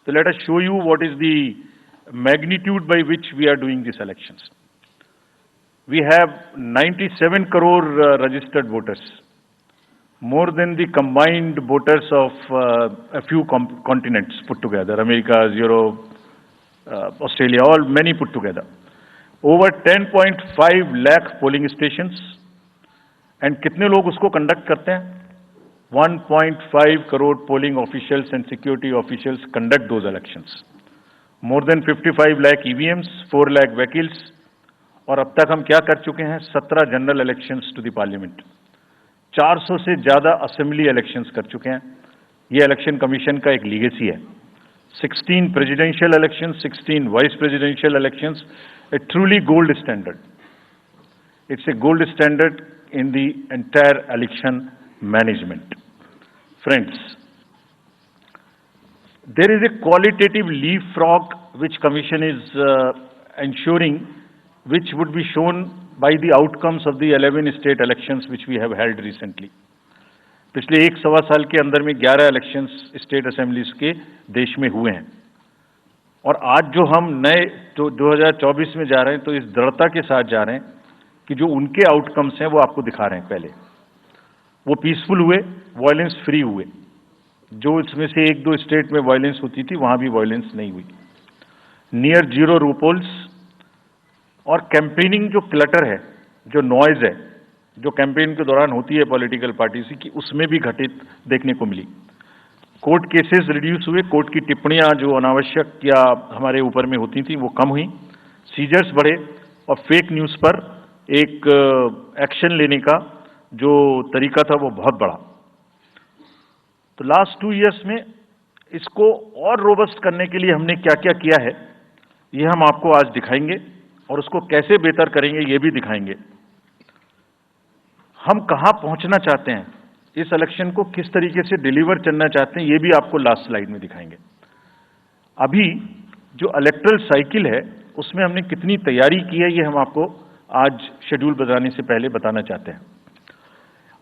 So let us show you what is the magnitude by which we are doing these elections. We have 97 crore registered voters, more than the combined voters of a few continents put together, America, Europe, Australia, all many put together. Over 10.5 lakh polling stations, and कितने लोग उसको conduct करते हैं? 1.5 crore polling officials and security officials conduct those elections. More than 55 lakh EVMs, 4 lakh vehicles, और अब तक हम क्या कर चुके हैं? 17 general elections to the parliament, 400 से ज्यादा असेंबली इलेक्शंस कर चुके हैं. ये इलेक्शन कमीशन का एक लीगेसी है. 16 presidential elections, 16 vice presidential elections, a truly gold standard. It's a gold standard in the entire election management. Friends, there is a qualitative leapfrog which Commission is ensuring, which would be shown by the outcomes of the 11 state elections which we have held recently. पिछले 1-1.25 साल के अंदर में 11 elections state assemblies के देश में हुए हैं, और आज जो हम नए 2024 में जा रहे हैं तो इस दृढ़ता के साथ जा रहे हैं कि जो उनके आउटकम्स हैं वो आपको दिखा रहे हैं. पहले वो पीसफुल हुए, वायलेंस फ्री हुए. जो इसमें से 1-2 स्टेट में वायलेंस होती थी वहां भी वायलेंस नहीं हुई. नियर जीरो रूपोल्स, और कैंपेनिंग जो क्लटर है, जो नॉइज है, जो कैंपेन के दौरान होती है पॉलिटिकल पार्टीज की, उसमें भी घटित देखने को मिली. कोर्ट केसेस रिड्यूस हुए, कोर्ट की टिप्पणियां जो अनावश्यक या हमारे ऊपर में होती थी वो कम हुई. सीजर्स बढ़े, और फेक न्यूज पर एक एक्शन लेने का जो तरीका था वो बहुत बढ़ा. तो लास्ट 2 इयर्स में इसको और रोबस्ट करने के लिए हमने क्या क्या किया है ये हम आपको आज दिखाएंगे, और उसको कैसे बेहतर करेंगे ये भी दिखाएंगे. हम कहां पहुंचना चाहते हैं, इस इलेक्शन को किस तरीके से डिलीवर करना चाहते हैं, ये भी आपको लास्ट स्लाइड में दिखाएंगे. अभी जो इलेक्टरल साइकिल है उसमें हमने कितनी तैयारी की है ये हम आपको आज शेड्यूल बताने से पहले बताना चाहते हैं.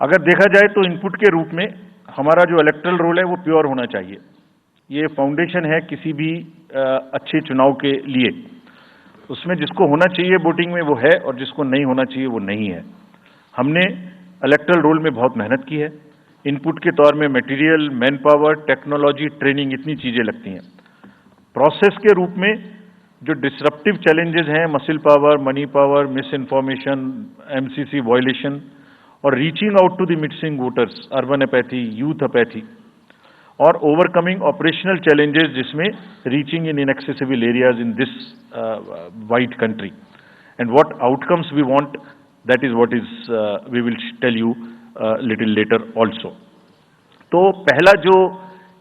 अगर देखा जाए तो इनपुट के रूप में हमारा जो इलेक्टरल रोल है वो प्योर होना चाहिए. ये फाउंडेशन है किसी भी अच्छे चुनाव के लिए. उसमें जिसको होना चाहिए वोटिंग में वो है, और जिसको नहीं होना चाहिए वो नहीं है. हमने इलेक्टरल रोल में बहुत मेहनत की है. इनपुट के तौर में material, man power, technology, training, इतनी चीजें लगती हैं. प्रोसेस के रूप में जो डिसरप्टिव चैलेंजेस हैं, muscle power, money power, misinformation, MCC violation, और reaching out to the missing voters, urban apathy, youth apathy, और ओवरकमिंग ऑपरेशनल चैलेंजेस जिसमें reaching in inaccessible areas in this wide country, and what outcomes we want, that is what is we will tell you little later also. तो पहला जो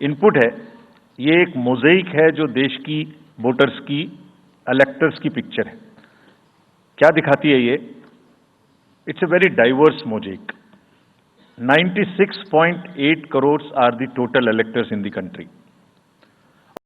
input है ये एक mosaic है जो देश की वोटर्स की, इलेक्टर्स की पिक्चर है. क्या दिखाती है ये? It's a very diverse mosaic. 96.8 crores are the total electors in the country.